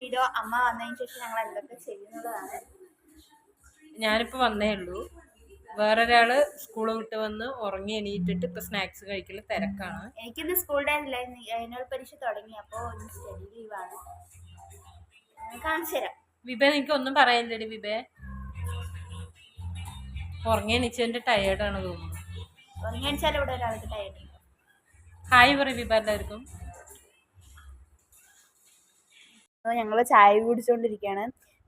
Video അമ്മ വന്നതിന് ശേഷം ഞങ്ങൾ എന്തൊക്കെ ചെയ്യുന്നതാണ്. ഞാനിപ്പോൾ വന്നേ ഉള്ളൂ. വേറൊരാള് സ്കൂൾ വിട്ട് വന്ന് ഉറങ്ങി എണീറ്റിട്ട് ഇപ്പൊ സ്നാക്സ് കഴിക്കൽ തിരക്കാണ്. എനിക്കിന്ന് സ്കൂൾ ഡേ അല്ല, ആനുവൽ പരീക്ഷ തുടങ്ങി. അപ്പോൾ ഒന്ന് സ്റ്റഡി ലീവാണ്. കാണിച്ചു തരാം. വിഭ എനിക്ക് ഒന്നും പറയാനില്ലടി. വിഭ ഉറങ്ങി എണീച്ചതിന്റെ ടയേർഡാണ് തോന്നുന്നു. ഉറങ്ങി എണീച്ചാലും ഇവിടെ ഒരാൾക്ക് ടയേർഡ്. ഹായ് പറയും വിഭ എല്ലാവർക്കും. ഞങ്ങൾ ചായ കുടിച്ചുകൊണ്ടിരിക്കുകയാണ്.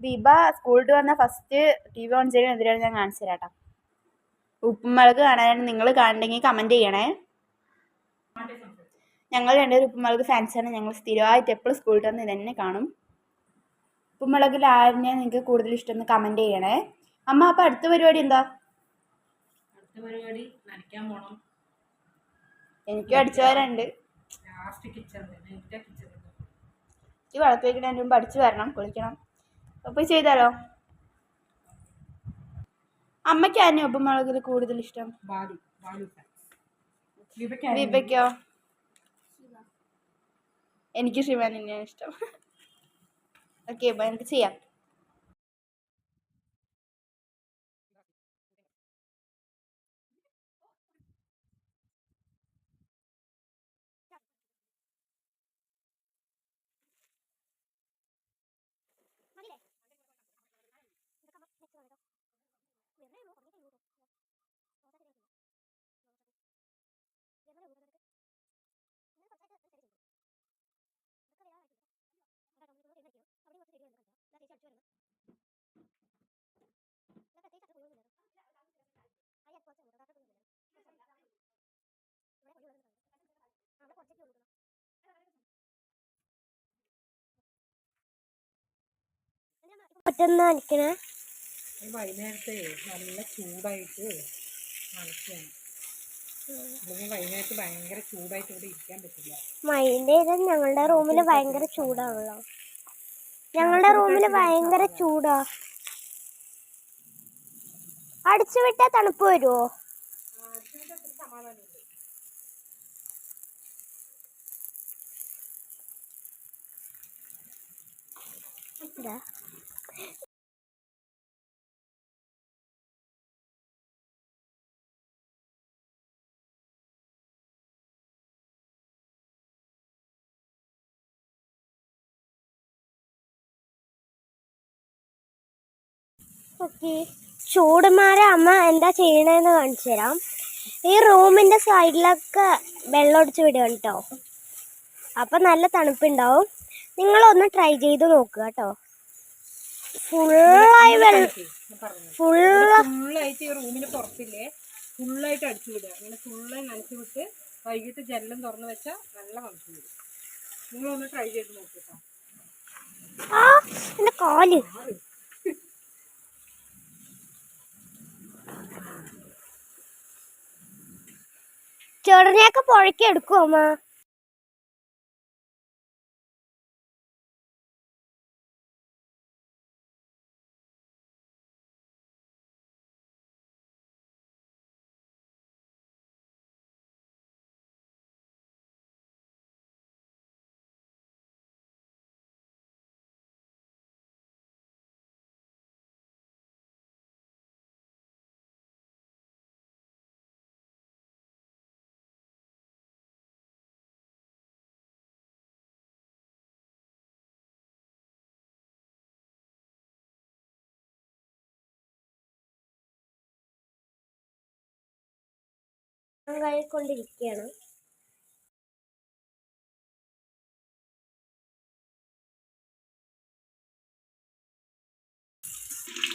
വിഭ സ്കൂളിൽ വന്ന ഫസ്റ്റ് TV ഓൺ ചെയ്യുന്ന എന്തിനാണ് ഞാൻ കാണിച്ചു തരാം. ഉപ്പുമുളക് കാണാനാണ്. നിങ്ങൾ കാണണമെങ്കിൽ കമൻറ്റ് ചെയ്യണേ. ഞങ്ങൾ രണ്ടുപേരും ഉപ്പുമുളക് ഫാൻസാണ്. ഞങ്ങൾ സ്ഥിരമായിട്ട് എപ്പോഴും സ്കൂളിൽ വന്ന് ഇതന്നെ കാണും. ഉപ്പുമുളകിൽ ആരിനെ നിങ്ങൾക്ക് കൂടുതൽ ഇഷ്ടം കമൻറ്റ് ചെയ്യണേ. അമ്മ അപ്പം അടുത്ത പരിപാടി എന്താ? അടുത്ത പരിപാടി നനയ്ക്കാൻ പോണം. എനിക്കും അടിച്ചു വരാനുണ്ട്. ലാസ്റ്റ് കിച്ചണിൽ വിളക്ക് വയ്ക്കുന്നതിന് മുമ്പ് അടിച്ചു വരണം, കുളിക്കണം. അപ്പോൾ ചെയ്താലോ? അമ്മയ്ക്ക് ആരെയും ഉപ്പുമുളകിൽ കൂടുതൽ ഇഷ്ടം? വിഭയ്ക്കോ? എനിക്ക് ശിവാൻ തന്നെയാണ് ഇഷ്ടം. ഓക്കെ, അപ്പോൾ എനിക്ക് ചെയ്യാം. വൈകുന്നേരത്തെ നല്ല ചൂടായിട്ട് നനയ്ക്കുകയാണ്. അല്ലെങ്കിൽ വൈകുന്നേരത്ത് ഭയങ്കര ചൂടായിട്ട് ഇവിടെ ഇരിക്കാൻ പറ്റില്ല. ഞങ്ങളുടെ റൂമിൽ ഭയങ്കര ചൂടാണല്ലോ. ഞങ്ങളുടെ റൂമിൽ ഭയങ്കര ചൂടാ. അടിച്ചു വിട്ടാൽ തണുപ്പ് വരുമോ? ഓക്കെ, ചൂടുമാരെ അമ്മ എന്താ ചെയ്യണതെന്ന് കാണിച്ചു തരാം. ഈ റൂമിൻ്റെ സൈഡിലൊക്കെ വെള്ളം ഒടിച്ച് വിടുകയാണ് കേട്ടോ. അപ്പം നല്ല തണുപ്പുണ്ടാവും. നിങ്ങളൊന്ന് ട്രൈ ചെയ്ത് നോക്കുക കേട്ടോ. ഫുള്ളായിട്ട് ഈ റൂമിന് പുറത്തില്ലേ ഫുള്ളായിട്ട് അടിച്ചു വിടുക. അങ്ങനെ ഫുള്ളായി നനച്ചു വിട്ട് വൈകിട്ട് ജനലും തുറന്നു വെച്ചാൽ നല്ല തണുപ്പ് വരും. നിങ്ങളൊന്ന് ട്രൈ ചെയ്ത് നോക്കിട്ടോ. എന്റെ കാല് ചെറുനെയൊക്കെ പുഴയ്ക്ക് എടുക്കും അമ്മ. കൊണ്ടിരിക്കുകയാണ്.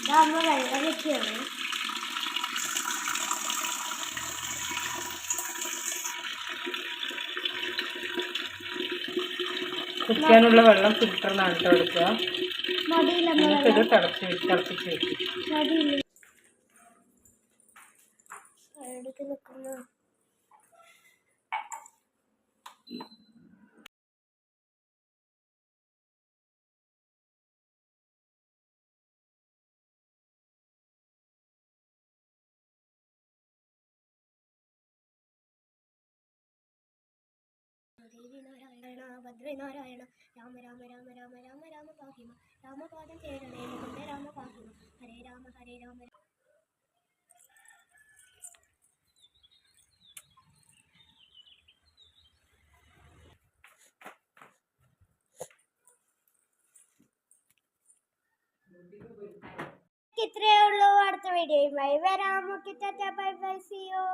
ഇതാകുമ്പോ വെള്ളം വെക്കുകയാണ്. കുടിക്കാനുള്ള വെള്ളം ഫിൽറ്ററിനാണ് കേട്ടോ എടുക്കുക. ഇത് തിളപ്പിച്ച് വെക്കും. ദേവി നാരായണ ഭദ്രനാരായണ രാമ രാമ രാമ രാമ രാമ രാമ പാഹിമ രാമപാദം ചേരണേ മുകുന്ദ രാമ പാഹിമ ഹരേ രാമ ഹരേ രാമ. ഇത്രയേ ഉള്ളൂ. അടുത്ത വീഡിയോയുമായി വരാം. Okay, tata, bye bye, see U.